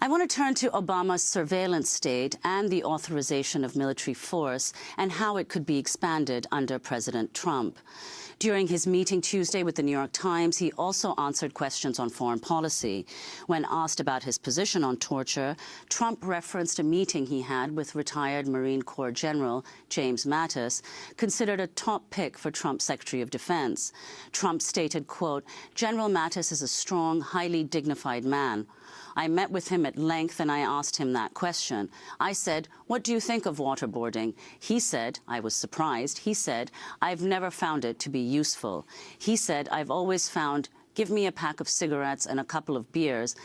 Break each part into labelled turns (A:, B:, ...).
A: I want to turn to Obama's surveillance state and the authorization of military force and how it could be expanded under President Trump. During his meeting Tuesday with the New York Times, he also answered questions on foreign policy. When asked about his position on torture, Trump referenced a meeting he had with retired Marine Corps General James Mattis, considered a top pick for Trump's Secretary of Defense. Trump stated, quote, "General Mattis is a strong, highly dignified man. I met with him at length and I asked him that question. I said, 'What do you think of waterboarding?' He said, I was surprised, he said, 'I've never found it to be useful.' He said, 'I've always found, give me a pack of cigarettes and a couple of beers,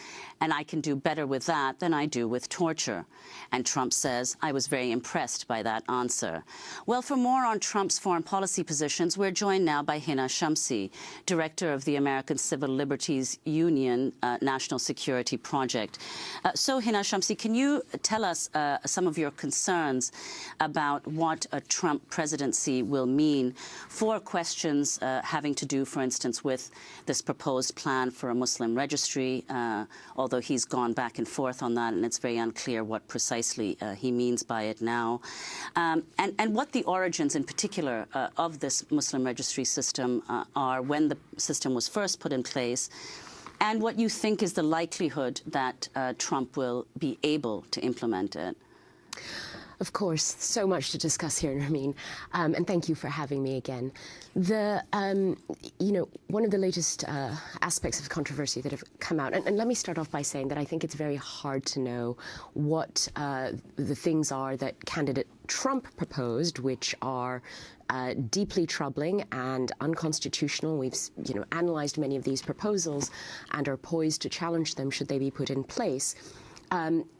A: and I can do better with that than I do with torture.' And Trump says, 'I was very impressed by that answer.' Well, for more on Trump's foreign policy positions, we're joined now by Hina Shamsi, director of the American Civil Liberties Union National Security Project. So, Hina Shamsi, can you tell us some of your concerns about what a Trump presidency will mean for questions having to do, for instance, with this proposed plan for a Muslim registry, although he's gone back and forth on that, and it's very unclear what precisely he means by it now, and what the origins in particular of this Muslim registry system are, when the system was first put in place, and what you think is the likelihood that Trump will be able to implement it.
B: Of course, so much to discuss here, Nermeen, and thank you for having me again. One of the latest aspects of controversy that have come out, and let me start off by saying that I think it's very hard to know what the things are that candidate Trump proposed, which are deeply troubling and unconstitutional. We've, analyzed many of these proposals and are poised to challenge them should they be put in place.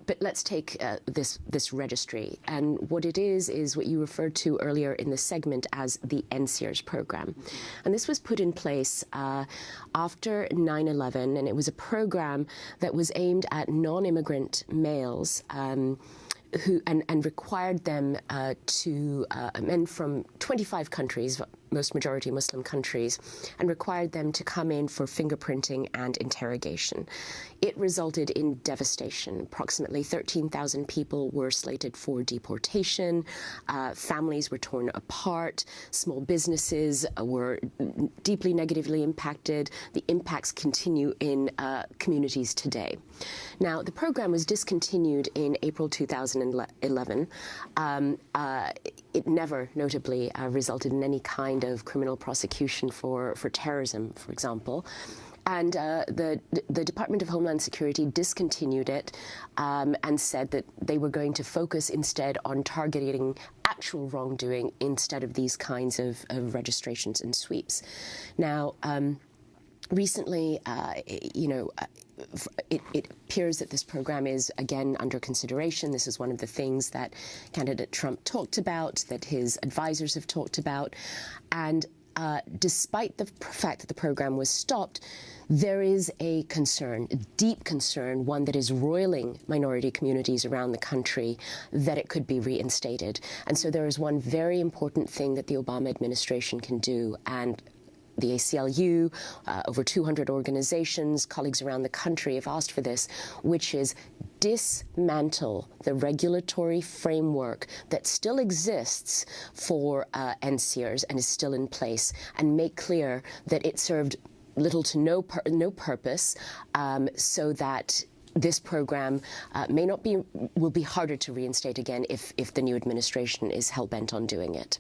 B: But let's take this registry. And what it is what you referred to earlier in the segment as the NSEERS program. And this was put in place after 9/11, and it was a program that was aimed at non-immigrant males and required them men from 25 countries, most majority Muslim countries, and required them to come in for fingerprinting and interrogation. It resulted in devastation. Approximately 13,000 people were slated for deportation. Families were torn apart. Small businesses were deeply negatively impacted. The impacts continue in communities today. Now, the program was discontinued in April 2011. It never, notably, resulted in any kind of criminal prosecution for terrorism, for example. And the Department of Homeland Security discontinued it and said that they were going to focus instead on targeting actual wrongdoing instead of these kinds of registrations and sweeps. Now, recently, it appears that this program is again under consideration. This is one of the things that candidate Trump talked about, that his advisors have talked about. And despite the fact that the program was stopped, there is a concern, a deep concern, one that is roiling minority communities around the country, that it could be reinstated. And so there is one very important thing that the Obama administration can do, and the ACLU, over 200 organizations, colleagues around the country have asked for this, which is dismantle the regulatory framework that still exists for NSEERS and is still in place, and make clear that it served little to no purpose, so that this program will be harder to reinstate again if the new administration is hell-bent on doing it.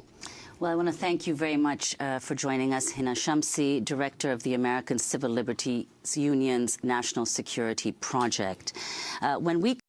A: Well, I want to thank you very much for joining us, Hina Shamsi, director of the American Civil Liberties Union's National Security Project. When we